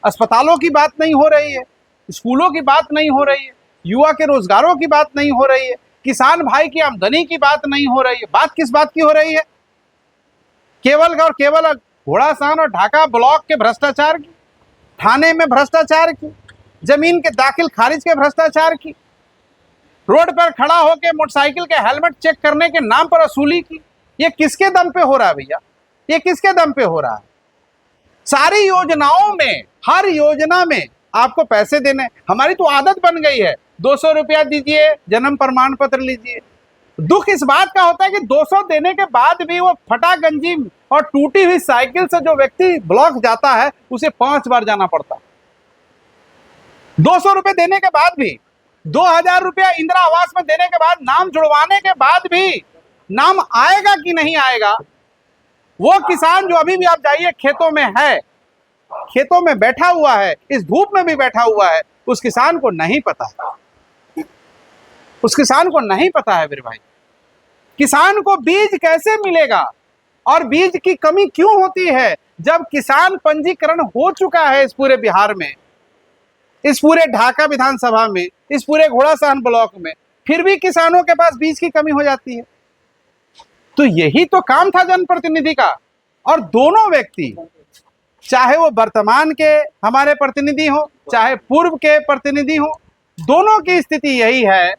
अस्पतालों की बात नहीं हो रही है, स्कूलों की बात नहीं हो रही है, युवा के रोजगारों की बात नहीं हो रही है, किसान भाई की आमदनी की बात नहीं हो रही है। बात किस बात की हो रही है? केवल और केवल घोड़ासहन और ढाका ब्लॉक के भ्रष्टाचार की, थाने में भ्रष्टाचार की, जमीन के दाखिल खारिज के भ्रष्टाचार की, रोड पर खड़ा होकर मोटरसाइकिल के हेलमेट चेक करने के नाम पर वसूली की। ये किसके दम पे हो रहा है भैया? ये किसके दम पे हो रहा है? सारी योजनाओं में, हर योजना में आपको पैसे देने। हमारी तो आदत बन गई है, 200 रुपया दीजिए, जन्म प्रमाण पत्र लीजिए। दुख इस बात का होता है कि 200 देने के बाद भी वो फटा गंजी और टूटी हुई साइकिल से जो व्यक्ति ब्लॉक जाता है उसे 5 बार जाना पड़ता है। 200 रुपए देने के बाद भी, 2000 रुपया इंदिरा आवास में देने के बाद, नाम जुड़वाने के बाद भी नाम आएगा कि नहीं आएगा? वो किसान जो अभी भी आप जाइए खेतों में है, खेतों में बैठा हुआ है, इस धूप में भी बैठा हुआ है, उस किसान को नहीं पता है। उस किसान को नहीं पता है मेरे भाई, किसान को बीज कैसे मिलेगा और बीज की कमी क्यों होती है जब किसान पंजीकरण हो चुका है इस पूरे बिहार में, इस पूरे ढाका विधानसभा में, इस पूरे घोड़ासहन ब्लॉक में, फिर भी किसानों के पास बीज की कमी हो जाती है। तो यही तो काम था जनप्रतिनिधि का। और दोनों व्यक्ति, चाहे वो वर्तमान के हमारे प्रतिनिधि हो, चाहे पूर्व के प्रतिनिधि हो, दोनों की स्थिति यही है,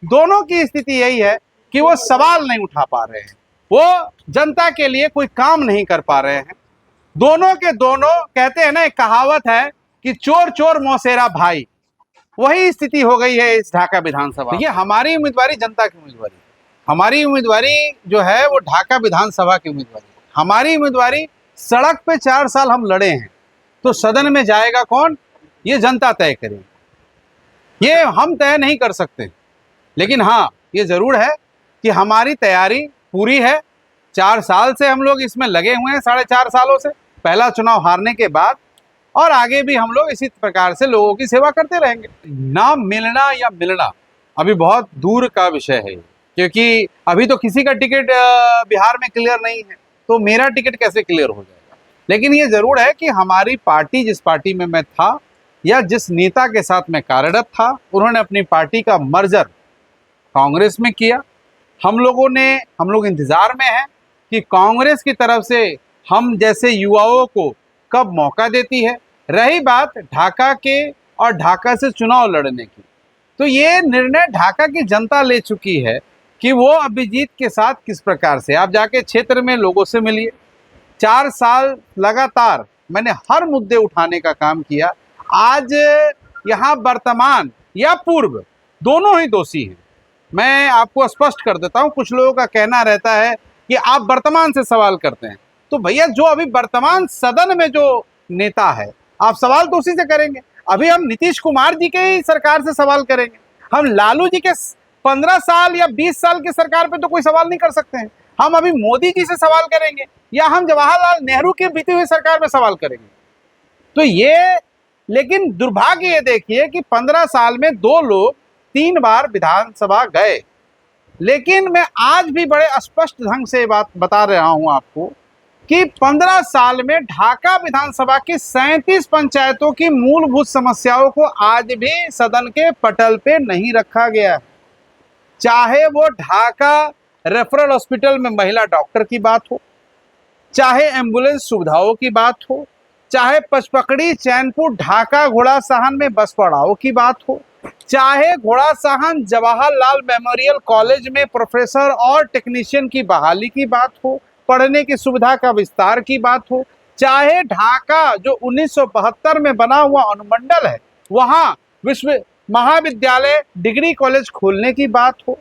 दोनों की स्थिति यही है कि वो सवाल नहीं उठा पा रहे हैं, वो जनता के लिए कोई काम नहीं कर पा रहे हैं। दोनों के दोनों, कहते हैं ना, एक कहावत है कि चोर चोर मौसेरा भाई, वही स्थिति हो गई है इस ढाका विधानसभा। देखिए, हमारी उम्मीदवारी जनता की उम्मीदवारी, हमारी उम्मीदवारी जो है वो ढाका विधानसभा की उम्मीदवारी। हमारी उम्मीदवारी, सड़क पे 4 साल हम लड़े हैं, तो सदन में जाएगा कौन, ये जनता तय करेगी। ये हम तय नहीं कर सकते, लेकिन हाँ, ये जरूर है कि हमारी तैयारी पूरी है। 4 साल से हम लोग इसमें लगे हुए हैं, 4.5 सालों से, पहला चुनाव हारने के बाद, और आगे भी हम लोग इसी प्रकार से लोगों की सेवा करते रहेंगे। नाम मिलना या मिलना अभी बहुत दूर का विषय है, क्योंकि अभी तो किसी का टिकट बिहार में क्लियर नहीं है, तो मेरा टिकट कैसे क्लियर हो जाएगा। लेकिन ये जरूर है कि हमारी पार्टी, जिस पार्टी में मैं था या जिस नेता के साथ मैं कार्यरत था, उन्होंने अपनी पार्टी का मर्जर कांग्रेस में किया। हम लोग इंतजार में हैं कि कांग्रेस की तरफ से हम जैसे युवाओं को कब मौका देती है। रही बात ढाका के और ढाका से चुनाव लड़ने की, तो ये निर्णय ढाका की जनता ले चुकी है कि वो अभिजीत के साथ किस प्रकार से। आप जाके क्षेत्र में लोगों से मिलिए। 4 साल लगातार मैंने हर मुद्दे उठाने का काम किया। आज यहाँ वर्तमान या पूर्व दोनों ही दोषी हैं। मैं आपको स्पष्ट कर देता हूँ, कुछ लोगों का कहना रहता है कि आप वर्तमान से सवाल करते हैं, तो भैया जो अभी वर्तमान सदन में जो नेता है, आप सवाल तो उसी से करेंगे। अभी हम नीतीश कुमार जी के ही सरकार से सवाल करेंगे, हम लालू जी के 15 साल या 20 साल की सरकार पे तो कोई सवाल नहीं कर सकते हैं। हम अभी मोदी जी से सवाल करेंगे या हम जवाहरलाल नेहरू की बीती हुई सरकार में सवाल करेंगे। तो ये, लेकिन दुर्भाग्य ये देखिए कि 15 साल में 2 लोग 3 बार विधानसभा गए। लेकिन मैं आज भी बड़े स्पष्ट ढंग से बात बता रहा हूं आपको कि 15 साल में ढाका विधानसभा की 37 पंचायतों की मूलभूत समस्याओं को आज भी सदन के पटल पे नहीं रखा गया। चाहे वो ढाका रेफरल हॉस्पिटल में महिला डॉक्टर की बात हो, चाहे एम्बुलेंस सुविधाओं की बात हो, चाहे पचपकड़ी चैनपुर ढाका घोड़ासहन में बस पड़ाव की बात हो, चाहे घोड़ासहन जवाहरलाल मेमोरियल कॉलेज में प्रोफेसर और टेक्नीशियन की बहाली की बात हो, पढ़ने की सुविधा का विस्तार की बात हो, चाहे ढाका जो 1972 में बना हुआ अनुमंडल है वहाँ विश्व महाविद्यालय डिग्री कॉलेज खोलने की बात हो,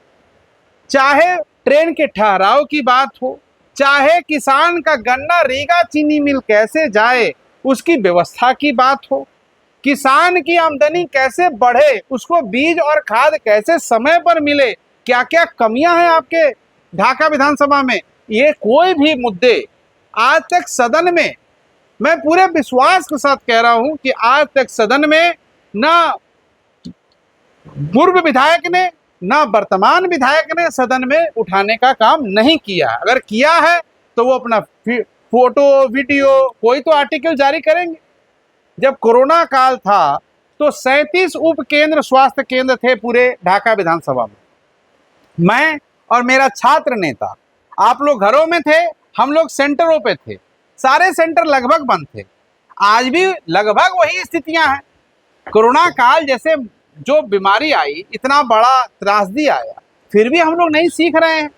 चाहे ट्रेन के ठहराव की बात हो, चाहे किसान का गन्ना रीगा चीनी मिल कैसे जाए उसकी व्यवस्था की बात हो, किसान की आमदनी कैसे बढ़े, उसको बीज और खाद कैसे समय पर मिले, क्या क्या कमियां हैं आपके ढाका विधानसभा में, ये कोई भी मुद्दे आज तक सदन में, मैं पूरे विश्वास के साथ कह रहा हूं कि आज तक सदन में ना पूर्व विधायक ने ना वर्तमान विधायक ने सदन में उठाने का काम नहीं किया। अगर किया है तो वो अपना फोटो वीडियो कोई तो आर्टिकल जारी करेंगे, जब कोरोना काल था तो 37 उप केंद्र स्वास्थ्य केंद्र थे पूरे ढाका विधानसभा में। मैं और मेरा छात्र नेता, आप लोग घरों में थे, हम लोग सेंटरों पे थे। सारे सेंटर लगभग बंद थे। आज भी लगभग वही स्थितियां हैं। कोरोना काल जैसे जो बीमारी आई, इतना बड़ा त्रासदी आया, फिर भी हम लोग नहीं सीख रहे हैं।